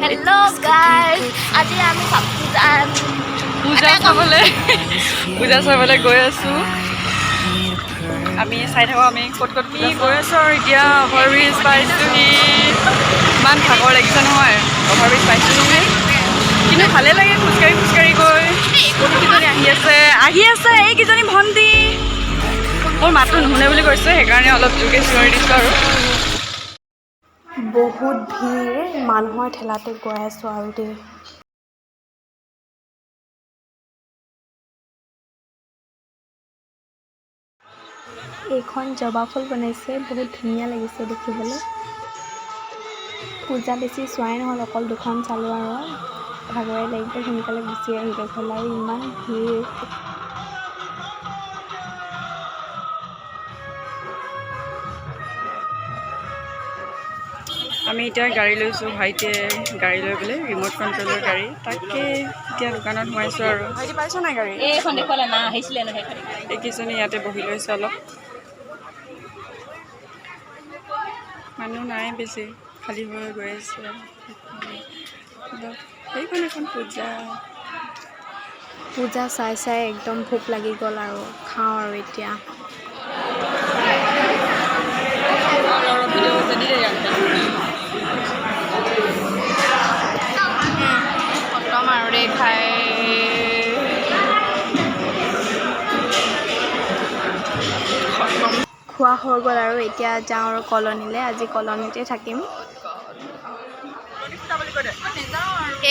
Hello' guys, আজি আমি পূজা চাবলৈ গৈ আছোঁ। আমি চাই থাকোঁ, আমি ক'ত গৈ আছোঁ আৰু এতিয়া অভাৰব্ৰিজ পাইছোঁহি। ইমান ভাগৰ লাগিছে নহয়, অভাৰব্ৰিজ পাইছোঁহি। কিন্তু ভালে লাগে খোজকাঢ়ি গৈ। বহুতকেইজনী আহি আছে এইকেইজনী ভণ্টি। মোৰ মাতটো নুশুনে বুলি কৈছে, সেইকাৰণে অলপ জোৰকৈ চিঞৰি দিছোঁ আৰু। বহুত ভিৰ, মানুহৰ ঠেলাতে গৈ আছোঁ আৰু দেই। এইখন জবা ফুল বনাইছে, বহুত ধুনীয়া লাগিছে দেখিবলৈ। পূজা বেছি চোৱাই নহ'ল, অকল দুখন চালোঁ আৰু ভাগৰে লাগিলে সোনকালে গুচি আহিলোঁ ঘৰলৈ। আৰু ইমান ভিৰ, আমি এতিয়া গাড়ী লৈছোঁ, ভাইটিয়ে গাড়ী লৈ পেলাই ৰিম'ট কণ্ট্ৰলৰ গাড়ী। তাকে এতিয়া দোকানত সোমাইছোঁ আৰু। ভাইটি পাইছ নাই গাড়ী? এইখন দেখুৱালে না আহিছিলে নহয়। এইকেইজনী ইয়াতে বহি লৈছে অলপ। মানুহ নাই বেছি, খালী হৈ গৈ আছে। সেইখন এখন পূজা চাই চাই একদম ভোক লাগি গ'ল আৰু খাওঁ আৰু এতিয়া। খতম আৰু দেই খাই। খোৱা হৈ গ'ল আৰু এতিয়া যাওঁ আৰু কলনীলৈ। আজি কলনীতে থাকিম।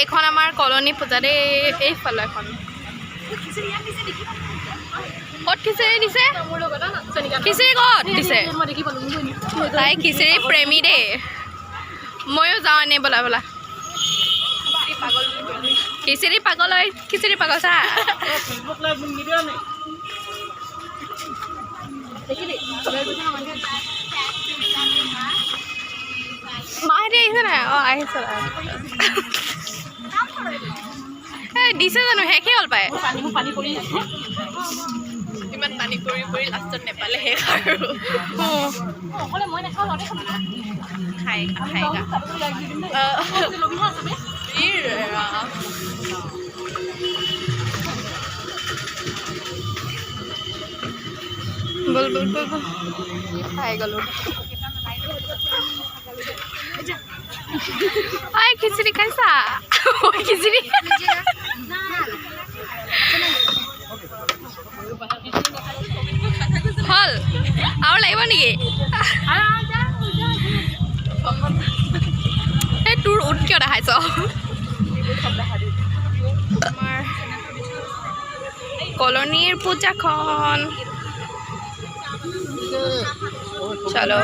এইখন আমাৰ কলনী পূজা দেই, এইফালে এখন। ক'ত খিচিৰি দিছে? খিচিৰি ক'ত দিছে? তাই খিচিৰি প্ৰেমী দেই। ময়ো যাওঁ এনেই বলা বলা। খিচিৰি পাগল হয়, খিচিৰি পাগল চা। মাহেঁতি আহিছে নাই? অঁ আহিছে। দিছে জানো? শেষেই হ'ল পায়। ইমান পানী পৰি লাষ্টত নেপালে শেষ আৰু। বল খাই গ'লো। খিচিৰি খাইছা? খিচিৰি হ'ল আৰু লাগিব নেকি? এই তোৰ উঠ কিয় দেখাইছ? আমাৰ কলনীৰ পূজাখন চলো।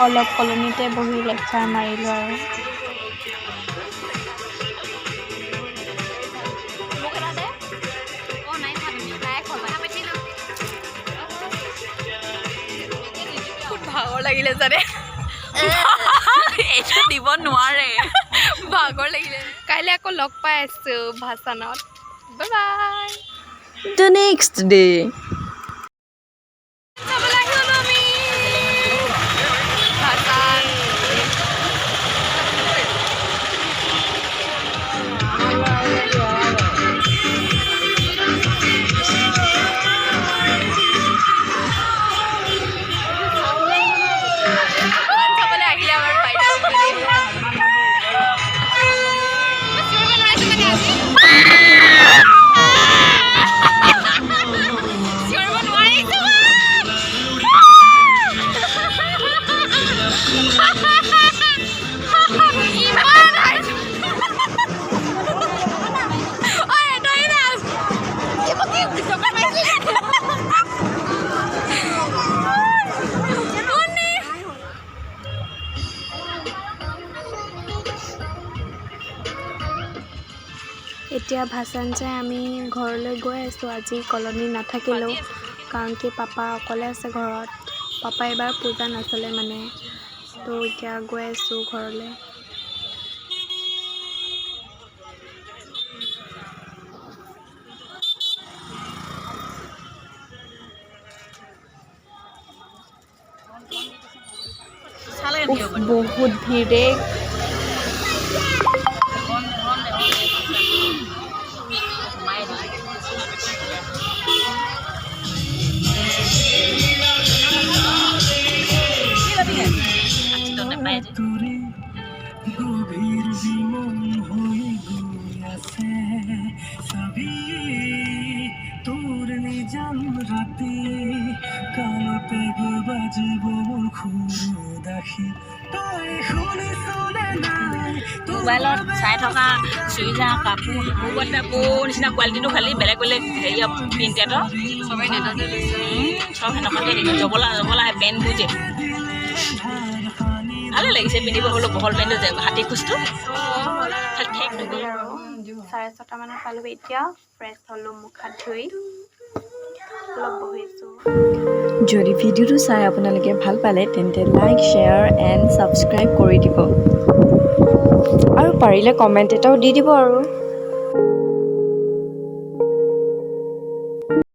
অলপ কলনীতে বহি লেকচাৰ মাৰিলোঁ আৰু। ভাগৰ লাগিলে জানে। এইটো দিব নোৱাৰে, ভাগৰ লাগিলে। কাইলৈ আকৌ লগ পাই আছোঁ ভাসানত। Bye bye. The next day. এতিয়া ভাসান চাই আমি ঘৰলৈ গৈ আছোঁ। আজি কলনী নাথাকিলেও, কাৰণ কি পাপা অকলে আছে ঘৰত। পাপা এইবাৰ পূজা নাচালে মানে, তো এতিয়া গৈ আছোঁ ঘৰলৈ। বহুত ভিৰ দেই। গভীৰ বিমন হয়ে গৈ আছে ছবি তোৰ নিজান ৰাতি কাণতে বাজিব মোৰ খুদাসী তই শুনিছনে নাই মোবাইলত চাই থকা চুইজাৰ কাপোৰ মোবাইল কাপোৰ নিচিনা কোৱালিটিটো খালি বেলেগ বেলেগ হেৰি প্ৰিণ্টেডৰ চবেই নেটতে লৈছে চব সেনেকুৱাকৈ দেখি জবলা জবলা পেণ্টবোৰ যে ভালে লাগিছে পিন্ধিব হ'লেও বহল পেণ্টটো যে হাতী খোজটো ঠেক আৰু 6:30 মানত পালোঁ। এতিয়া ফ্ৰেছ হ'লোঁ, মুখ হাত ধুই অলপ বহিছোঁ। যদি ভিডিঅ'টো চাই আপোনালোকে ভাল পালে তেন্তে লাইক শ্বেয়াৰ এণ্ড ছাবস্ক্ৰাইব কৰি দিব আৰু পাৰিলে কমেণ্ট এটাও দি দিব আৰু